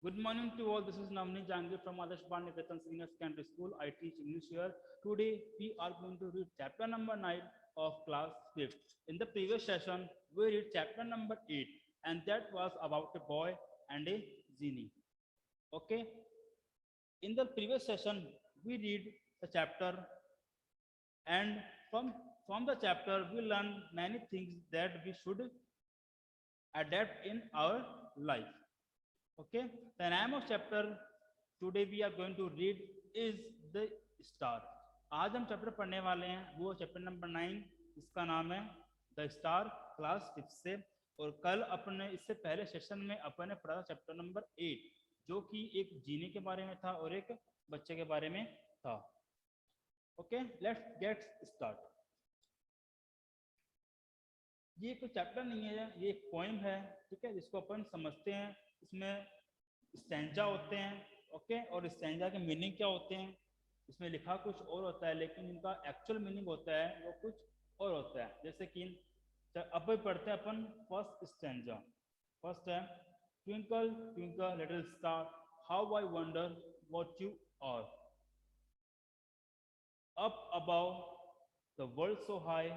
Good morning to all. This is Namni Jangir from Adarsh Niketan Senior Secondary School. I teach English here. Today we are going to read chapter number 9 of class 5th. In the previous session, we read chapter number 8, and that was about a boy and a genie. Okay. In the previous session, we read the chapter, and from the chapter we learn many things that we should adapt in our life. Okay, the name of chapter today we are going to read is the star. आज हम chapter पढ़ने वाले हैं वो chapter number 9, इसका नाम है the star, class 5 से। और कल अपने इससे पहले सेशन में अपन ने पढ़ा था चैप्टर नंबर 8 जो कि एक जीने के बारे में था और एक बच्चे के बारे में था। Okay, let's get start. ये कोई चैप्टर नहीं है, ये एक पोएम है, ठीक है, जिसको अपन समझते हैं। इसमें स्टैंजा होते हैं, ओके, और स्टैंजा के मीनिंग क्या होते हैं, इसमें लिखा कुछ और होता है लेकिन इनका एक्चुअल मीनिंग होता है वो कुछ और होता है। जैसे कि अब पढ़ते हैं अपन फर्स्ट स्टैंजा। फर्स्ट है twinkle twinkle little star how I wonder what you are, up above the world so high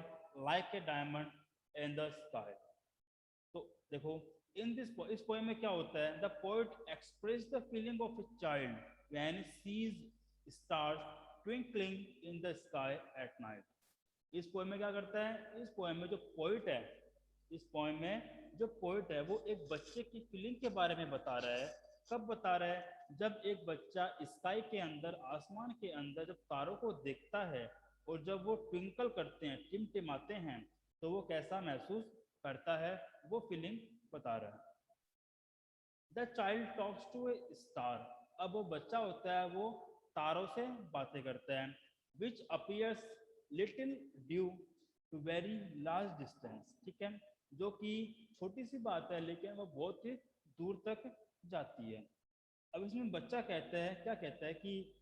like a diamond in the sky। तो देखो इस पोएम में क्या होता है, the poet express the feeling of a child when sees stars twinkling in the sky at night. इस poem में क्या करता है, इस पोएम में जो पोएट है, इस पोएम में जो पोएट है वो एक बच्चे की फीलिंग के बारे में बता रहा है। कब बता रहा है, जब एक बच्चा स्काई के अंदर, आसमान के अंदर जब तारों को देखता है और जब वो ट्विंकल करते हैं, टिमटिमाते हैं, तो वो कैसा महसूस करता है, वो फीलिंग बता रहा है। The child talks to a star, अब वो बच्चा होता है वो तारों से बातें करता है। Which appears little due to very large distance, ठीक है, जो कि छोटी सी बात है लेकिन वो बहुत ही दूर तक जाती है। अब इसमें बच्चा कहता है, क्या कहता है कि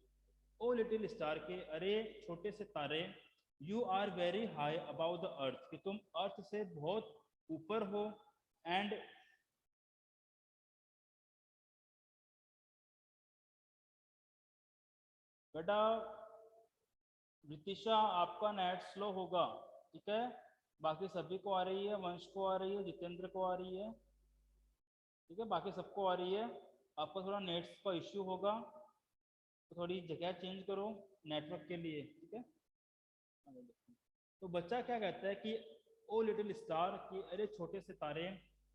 ओ लिटिल स्टार के, अरे छोटे से तारे, you are very high about the earth, कि तुम अर्थ से बहुत ऊपर हो। एंड बेटा रितिशा आपका नेट स्लो होगा, ठीक है, बाकी सभी को आ रही है, वंश को आ रही है, जितेंद्र को आ रही है, ठीक है, बाकी सबको आ रही है। आपका थोड़ा नेट का इश्यू होगा तो थोड़ी जगह चेंज करो नेटवर्क के लिए, ठीक है। तो बच्चा क्या कहता है कि ओ लिटिल स्टार, कि अरे छोटे से तारे,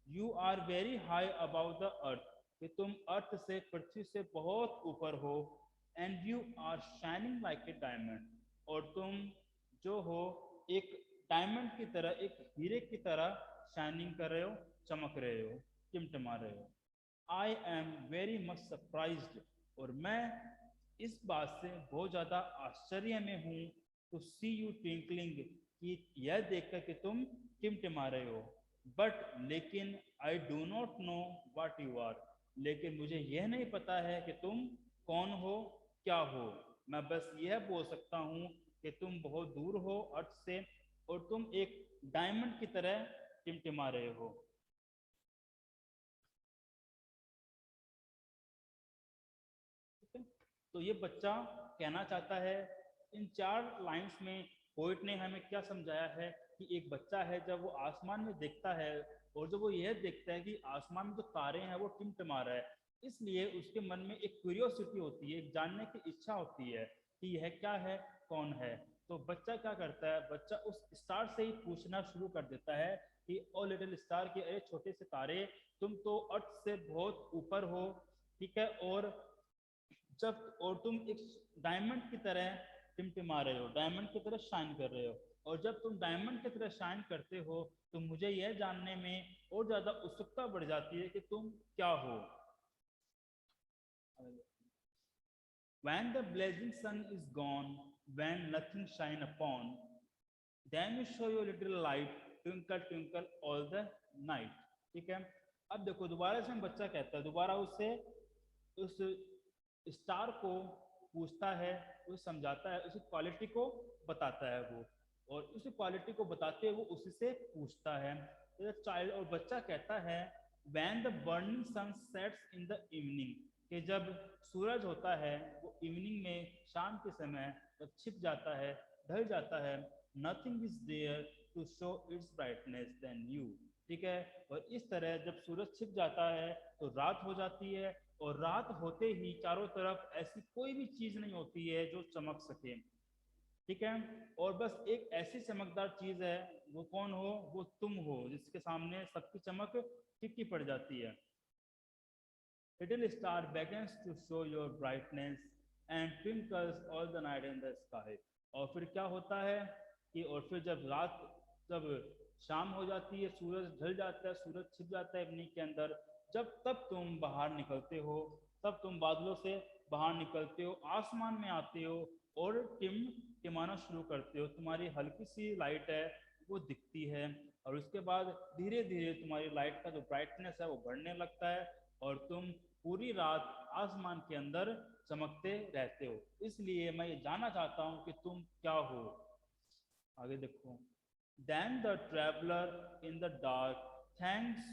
you are very high about the earth, कि तुम अर्थ से, पृथ्वी से बहुत ऊपर हो। And you are shining like a diamond, और तुम जो हो एक डायमंड की तरह, एक हीरे की तरह शाइनिंग कर रहे हो, चमक रहे हो, टिमटिमा रहे हो। I am very much surprised, और मैं इस बात से बहुत ज़्यादा आश्चर्य में हूँ, टू सी यू ट्विंकलिंग, कि यह देखकर कि तुम टिमटिमा रहे हो। बट लेकिन I do not know what you are, लेकिन मुझे यह नहीं पता है कि तुम कौन हो, क्या हो। मैं बस यह बोल सकता हूँ कि तुम बहुत दूर हो अर्थ से और तुम एक डायमंड की तरह टिमटिमा रहे हो। तो ये बच्चा कहना चाहता है, इन 4 लाइंस में पोइट ने हमें क्या समझाया है कि एक बच्चा है जब वो आसमान में देखता है और जब वो यह देखता है कि आसमान में जो तारे हैं वो टिमटिमा रहा है, इसलिए उसके मन में एक क्यूरियोसिटी होती है, एक जानने की इच्छा होती है कि यह क्या है, कौन है। तो बच्चा क्या करता है, बच्चा उस स्टार से ही पूछना शुरू कर देता है कि ओ लिटिल स्टार, के अरे छोटे से तारे, तुम तो अर्थ से बहुत ऊपर हो, ठीक है, और तुम एक डायमंड की तरह टिमटिमा रहे हो, डायमंड की तरह शाइन कर रहे हो। और जब तुम डायमंड की तरह शाइन करते हो तो मुझे यह जानने में और ज्यादा उत्सुकता बढ़ जाती है कि तुम क्या हो। When the blazing sun is gone, when nothing shine upon, then you show your little light, twinkle twinkle all the night, ठीक है। अब देखो दोबारा से हम बच्चा कहता है, दोबारा उससे उस स्टार को पूछता है, उसे समझाता है, उसी क्वालिटी को बताता है वो, और उसी क्वालिटी को बताते हुए वो उसी से पूछता है। तो चाइल्ड, और बच्चा कहता है when the burning sun sets in the evening, कि जब सूरज होता है वो इवनिंग में, शाम के समय जब छिप जाता है, ढल जाता है, nothing is there to show its brightness than you, ठीक है। और इस तरह जब सूरज छिप जाता है तो रात हो जाती है, और रात होते ही चारों तरफ ऐसी कोई भी चीज नहीं होती है जो चमक सके, ठीक है। और बस एक ऐसी चमकदार चीज है, वो कौन हो, वो तुम हो, जिसके सामने सबकी चमक फीकी पड़ जाती है। Little star begins to show your brightness and twinkles all the night in the sky। और फिर क्या होता है कि, और फिर जब शाम हो जाती है, सूरज ढल जाता है, सूरज छिप जाता है इवनिंग के अंदर, तब तुम बाहर निकलते हो, तब तुम बादलों से बाहर निकलते हो, आसमान में आते हो और टिमाना शुरू करते हो। तुम्हारी हल्की सी लाइट है वो दिखती है, और उसके बाद धीरे धीरे तुम्हारी लाइट का जो ब्राइटनेस है वो बढ़ने लगता है, और तुम पूरी रात आसमान के अंदर चमकते रहते हो। इसलिए मैं ये जानना चाहता हूँ कि तुम क्या हो। आगे देखो, then the traveller in the dark thanks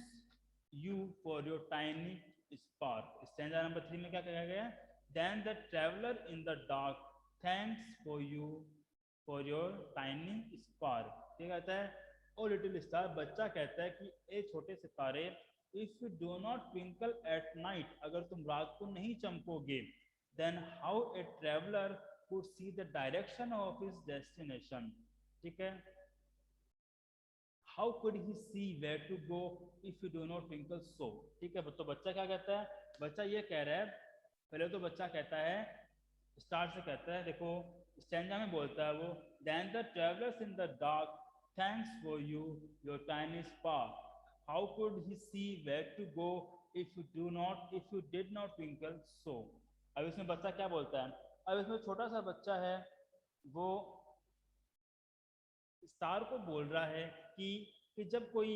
you for your tiny spark. Stanza number 3 में क्या कहा गया है? Then the traveller in the dark thanks for you for your tiny spark. क्या कहता है? ओ लिटिल स्टार, बच्चा कहता है कि ए छोटे सितारे, if you do not twinkle at night, अगर तुम रात को नहीं चमकोगे, then how a traveller could see the direction of his destination, ठीक है। How could he see where to go if you do not twinkle so, ठीक है। तो बच्चा क्या कहता है? बच्चा ये कह रहा है, पहले तो बच्चा कहता है, स्टार से कहता है, देखो स्टैंजा में बोलता है वो, then the travellers in the dark thanks for you your tiny spark, how could he see where to go if you did not twinkle so. अब इसमें बच्चा क्या बोलता है? अब इसमें छोटा सा बच्चा है, वो स्टार को बोल रहा है कि जब कोई,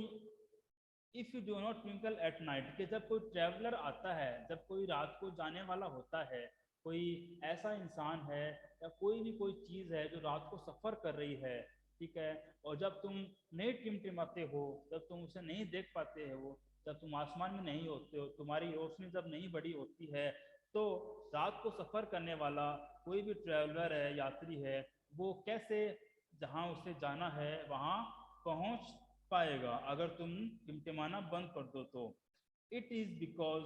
if you do not twinkle at night, कि जब कोई ट्रेवलर आता है, जब कोई रात को जाने वाला होता है, कोई ऐसा इंसान है या कोई चीज है जो रात को सफर कर रही है, ठीक है, और जब तुम नहीं टिमटिमाते हो, जब तुम उसे नहीं देख पाते हो, जब तुम आसमान में नहीं होते हो, तुम्हारी रोशनी जब नहीं बड़ी होती है, तो रात को सफर करने वाला कोई भी ट्रेवलर है, यात्री है, वो कैसे जहाँ उसे जाना है वहाँ पहुँच पाएगा अगर तुम टिमटिमाना बंद कर दो तो। It is because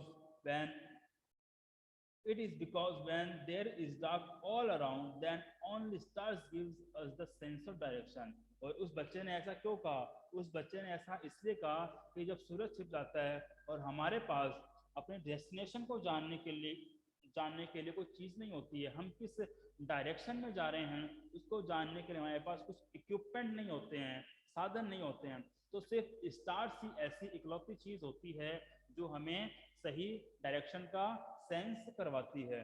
when there is dark all around, then only stars gives us the sense of direction. और उस बच्चे ने ऐसा क्यों कहा? उस बच्चे ने ऐसा इसलिए कहा कि जब सूरज छिप जाता है और हमारे पास अपने डेस्टिनेशन को जानने के लिए कोई चीज़ नहीं होती है, हम किस डायरेक्शन में जा रहे हैं उसको जानने के लिए हमारे पास कुछ इक्विपमेंट नहीं होते हैं, साधन नहीं होते हैं, तो सिर्फ स्टार्स ही ऐसी इकलौती चीज होती है जो हमें सही डायरेक्शन का सेंस करवाती है,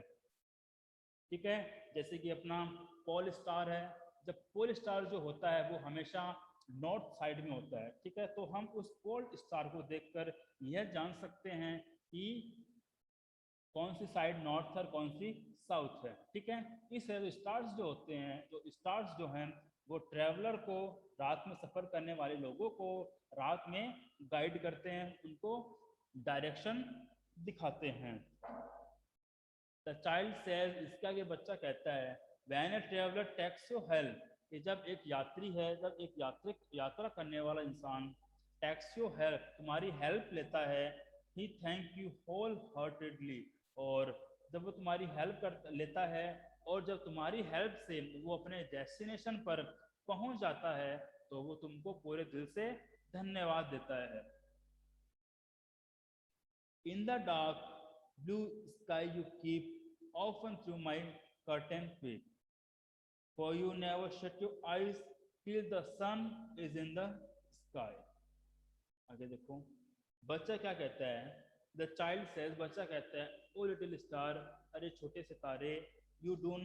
ठीक है। जैसे कि अपना पोल स्टार है, जब पोल स्टार जो होता है वो हमेशा नॉर्थ साइड में होता है, ठीक है, तो हम उस पोल स्टार को देखकर यह जान सकते हैं कि कौन सी साइड नॉर्थ और कौन सी साउथ है, ठीक है। इस स्टार्स जो होते हैं, जो स्टार्स जो हैं, वो ट्रेवलर को, रात में सफर करने वाले लोगों को रात में गाइड करते हैं, उनको डायरेक्शन दिखाते हैं। द चाइल्ड सेज, इसका ये बच्चा कहता है, when a traveller takes your help, कि जब एक यात्री है, जब एक यात्रा करने वाला इंसान टेक्स योर हेल्प, तुम्हारी हेल्प लेता है, ही थैंक यू होल हार्टेडली, और जब वो तुम्हारी हेल्प लेता है और जब तुम्हारी हेल्प से वो अपने डेस्टिनेशन पर पहुंच जाता है तो वो तुमको पूरे दिल से धन्यवाद देता है। In the dark blue sky you keep often through my curtain quick, for you never shut your eyes till the sun is in the sky. आगे देखो बच्चा क्या कहता है। द चाइल्ड सेज, बच्चा कहता है, ओ लिटिल स्टार, अरे छोटे सितारे, you do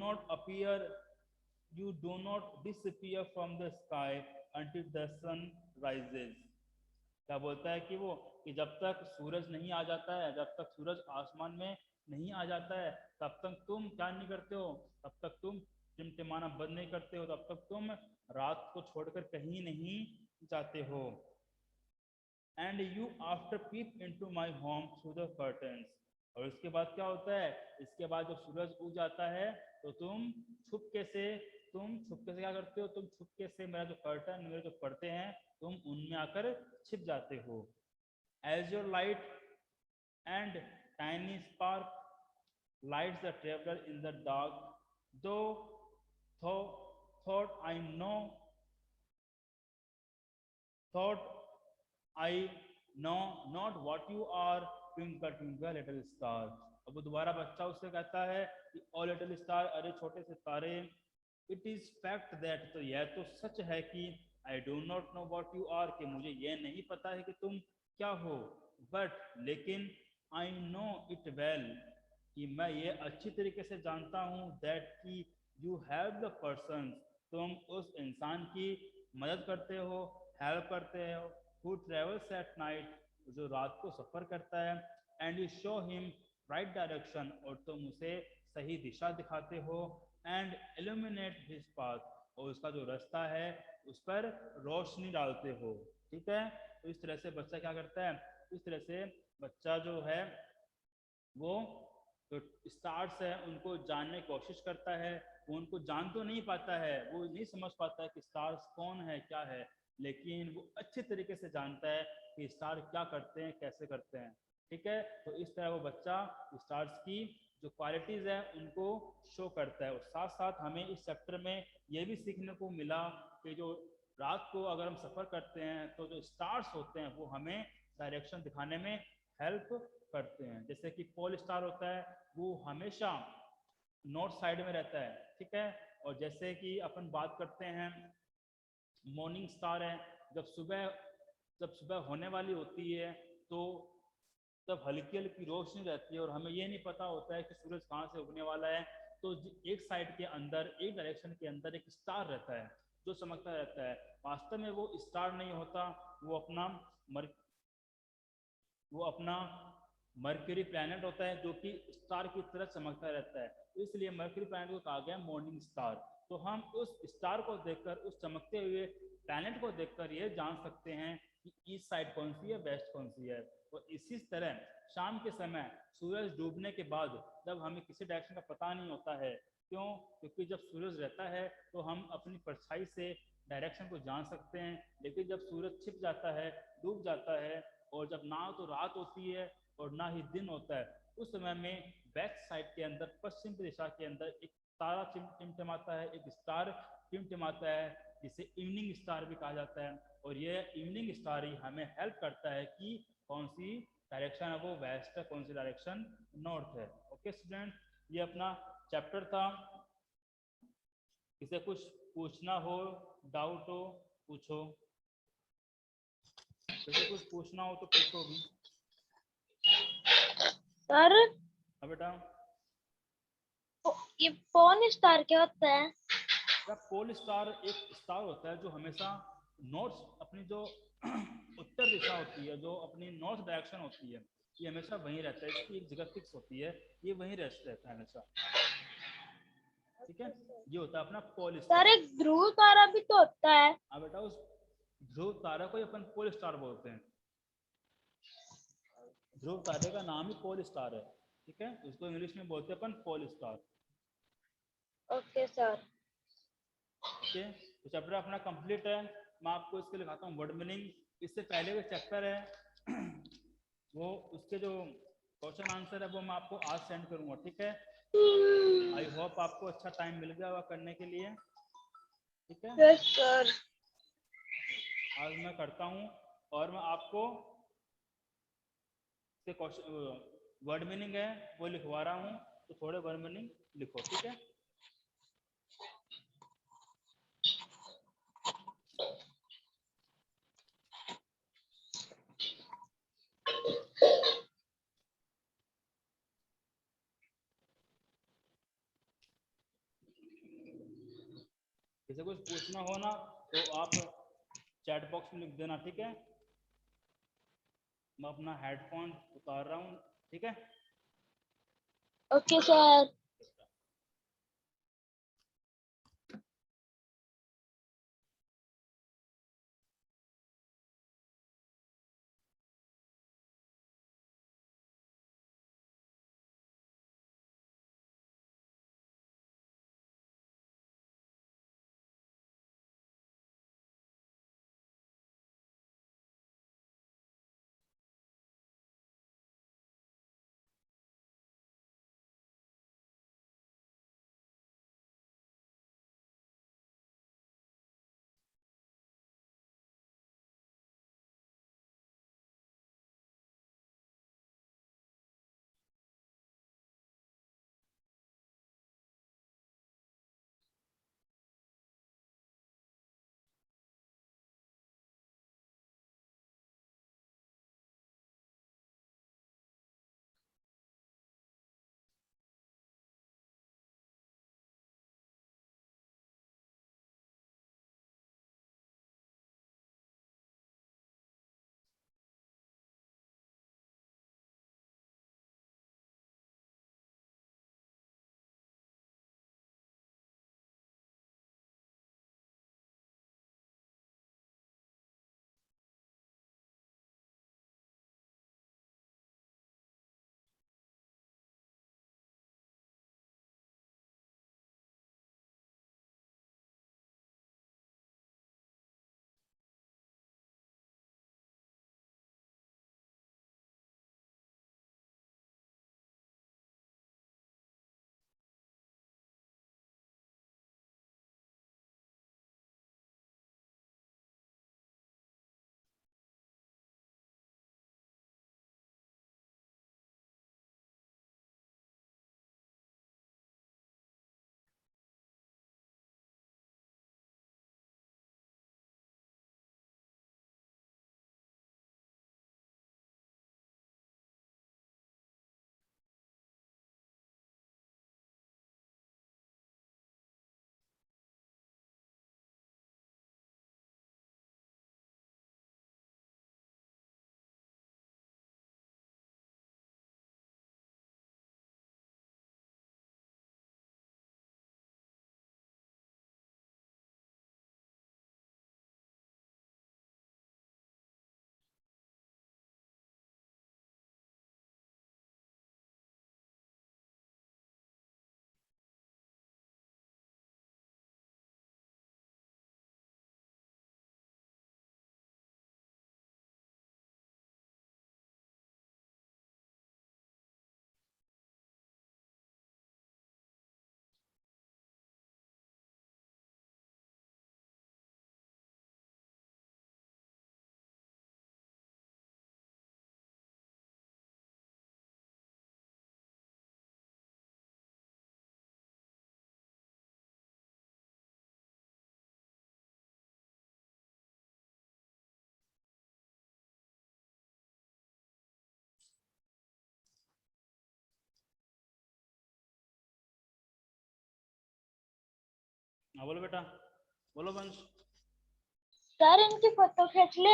not disappear from the sky until the sun rises. क्या बोलता है कि वो, कि जब तक सूरज नहीं आ जाता है, जब तक सूरज आसमान में नहीं आ जाता है, तब तक तुम क्या नहीं करते हो, तब तक तुम टिमटिमाना बंद नहीं करते हो, तब तक तुम रात को छोड़कर कहीं नहीं जाते हो। And you after peep into my home through the curtains. और इसके बाद क्या होता है, इसके बाद जब सूरज उग जाता है तो तुम छुपके से क्या करते हो, तुम छुपके से मेरा जो कर्टन, मेरे जो पर्दे हैं, तुम उनमें आकर छिप जाते हो। As your light and tiny spark lights the traveler in the dark, though thought I know, thought I know not what you are, twinkle twinkle little star। अब वो दोबारा बच्चा उससे कहता है कि ओ लिटिल स्टार, अरे छोटे से तारे, इट इज फैक्ट दैट, तो यह तो सच है कि I do not know what you are, कि मुझे यह नहीं पता है कि तुम क्या हो, बट लेकिन आई नो इट वेल, कि मैं ये अच्छी तरीके से जानता हूँ, दैट कि यू हैव द पर्सन, तुम उस इंसान की मदद करते हो, हेल्प करते हो, हु ट्रेवल्स एट नाइट, जो रात को सफ़र करता है, and you show him right direction, और तुम उसे सही दिशा दिखाते हो, एंड इल्यूमिनेट हिज पाथ, और उसका जो रास्ता है उस पर रोशनी डालते हो। ठीक है, तो इस तरह से बच्चा क्या करता है, इस तरह से बच्चा जो है वो तो स्टार्स है उनको जानने की कोशिश करता है। वो उनको जान तो नहीं पाता है, वो नहीं समझ पाता है कि स्टार्स कौन है क्या है, लेकिन वो अच्छे तरीके से जानता है कि स्टार क्या करते हैं, कैसे करते हैं। ठीक है, तो इस तरह वो बच्चा स्टार्स की जो क्वालिटीज़ है उनको शो करता है। और साथ साथ हमें इस चैप्टर में ये भी सीखने को मिला कि जो रात को अगर हम सफ़र करते हैं तो जो स्टार्स होते हैं वो हमें डायरेक्शन दिखाने में हेल्प करते हैं। जैसे कि पोल स्टार होता है वो हमेशा नॉर्थ साइड में रहता है। ठीक है, और जैसे कि अपन बात करते हैं मॉर्निंग स्टार है, जब सुबह होने वाली होती है तो तब हल्की हल्की रोशनी रहती है और हमें ये नहीं पता होता है कि सूरज कहाँ से उगने वाला है, तो एक साइड के अंदर, एक डायरेक्शन के अंदर एक स्टार रहता है जो चमकता रहता है। वास्तव में वो स्टार नहीं होता, वो अपना मर वो अपना मर्क्यूरी प्लैनेट होता है जो कि स्टार की तरह चमकता रहता है, इसलिए मर्क्यूरी प्लैनेट को कहा गया मॉर्निंग स्टार। तो हम उस स्टार को देखकर, उस चमकते हुए प्लैनेट को देखकर ये जान सकते हैं कि ईस्ट साइड कौन सी है, वेस्ट कौन सी है। और इसी तरह शाम के समय सूरज डूबने के बाद जब हमें किसी डायरेक्शन का पता नहीं होता है, क्यों, क्योंकि जब सूरज रहता है तो हम अपनी परछाई से डायरेक्शन को जान सकते हैं, लेकिन जब सूरज छिप जाता है, डूब जाता है, और जब ना तो रात होती है और ना ही दिन होता है, उस समय में बैक साइड के अंदर, पश्चिम की दिशा के अंदर एक तारा टिमटिमाता है, एक स्टार टिमटिमाता है, जिसे इवनिंग स्टार भी कहा जाता है। और ये इवनिंग स्टार ही हमें हेल्प करता है कि कौन सी डायरेक्शन है वो वेस्ट है, कौन सी डायरेक्शन नॉर्थ है। ओके स्टूडेंट, ये अपना चैप्टर था। इसे कुछ पूछना हो, डाउट हो, पूछो। जैसे कुछ पूछना हो तो पूछो भी। सर हाँ बेटा। ये पोन स्टार क्या होता है? पोल स्टार एक स्टार होता है जो हमेशा नॉर्थ, अपनी जो उत्तर दिशा होती है, जो अपनी नॉर्थ डायरेक्शन होती है, ये हमेशा वहीं रहता है। इसकी एक जगह फिक्स होती है, ये वहीं रहता है हमेशा। ठीक है, ये होता है अपना पोल सर स्टार। एक ध्रुव तारा भी तो होता है। हाँ बेटा, उस ध्रुव तारा को ही अपन पोल स्टार बोलते हैं। ध्रुव तारे का नाम ही पोल स्टार है। ठीक है, उसको इंग्लिश में बोलते हैं अपन pole star. Okay sir. Okay, तो चैप्टर अपना कंप्लीट है। मैं आपको इसके लिखाता हूँ वर्ड मीनिंग। इससे पहले जो चैप्टर है वो उसके जो क्वेश्चन आंसर है वो मैं आपको आज सेंड करूँगा। ठीक है, आई होप आपको अच्छा टाइम मिल गया होगा करने के लिए। ठीक है, यस सर। आज मैं करता हूँ और मैं आपको क्वेश्चन वर्ड मीनिंग है वो लिखवा रहा हूँ, तो थोड़े वर्ड मीनिंग लिखो। ठीक है, किसी कुछ पूछना हो ना तो आप चैट बॉक्स में लिख देना। ठीक है, मैं अपना हेडफोन उतार रहा हूँ। ठीक है, ओके सर। हाँ बोलो बेटा, बोलो वंश। सर इनकी फोटो खींच ले।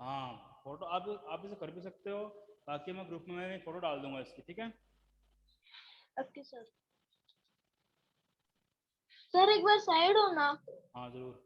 हाँ फोटो आप इसे कर भी सकते हो, बाकी मैं ग्रुप में मैं फोटो डाल दूंगा इसकी, ठीक है। Okay sir. सर एक बार साइड हो ना। हाँ जरूर।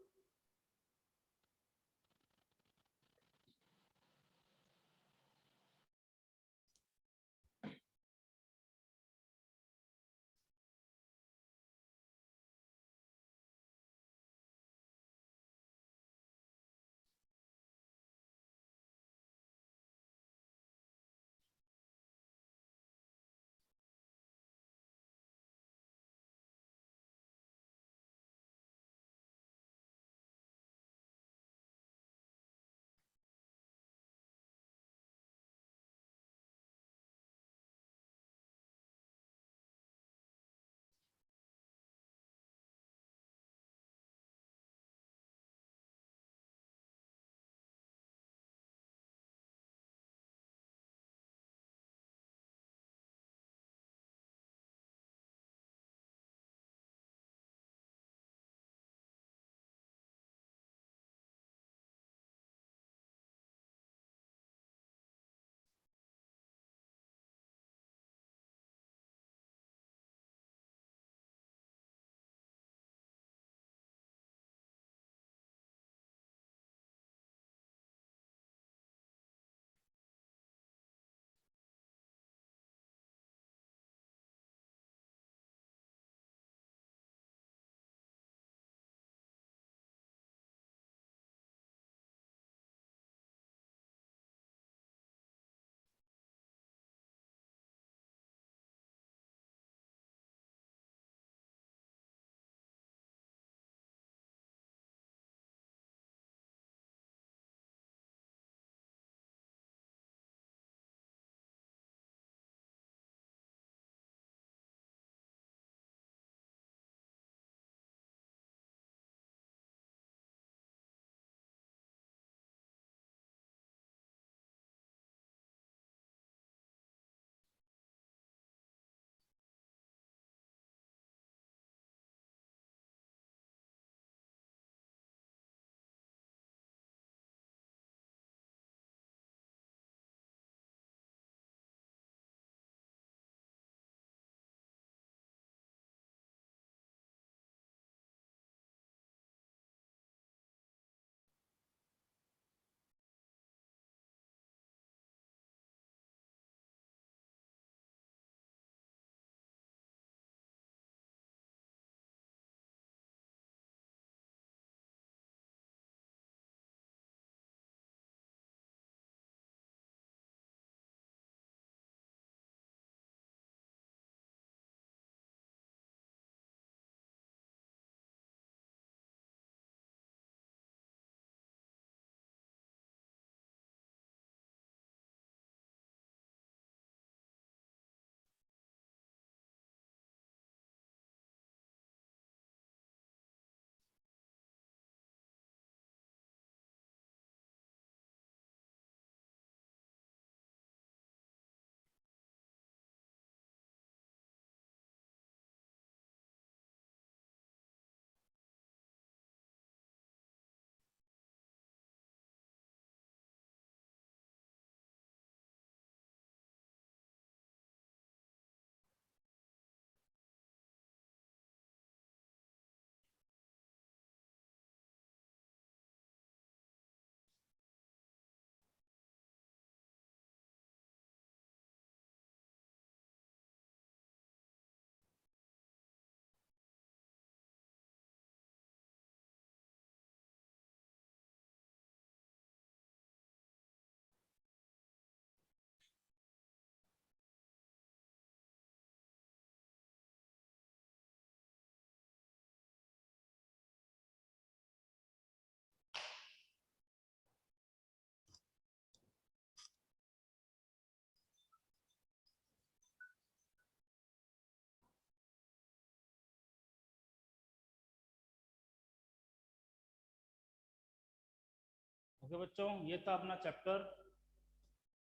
ओके बच्चों, ये था अपना चैप्टर,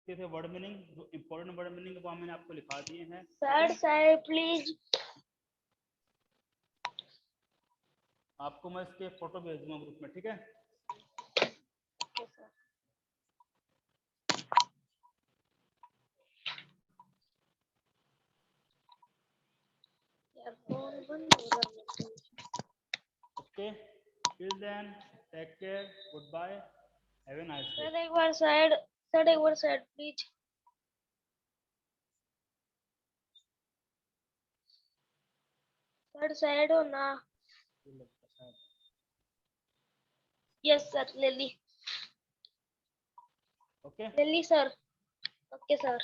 ये थे वर्ड मीनिंग, जो इंपॉर्टेंट वर्ड मीनिंग वो मैंने आपको लिखा दिए हैं। Sir side please. आपको मैं इसके फोटो भेज दूंगा ग्रुप में, ठीक है। Okay sir. यार फोन बंद हो रहा है। Okay, till then take care, good bye, have a nice day. Sir एक बार साइड प्लीज। सर साइड हो ना। यस सर, ले ली okay sir. Okay sir,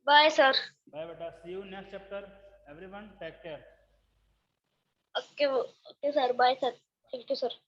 bye sir. Bye बेटा, see you next chapter, everyone take care. Okay sir, bye sir, thank you sir.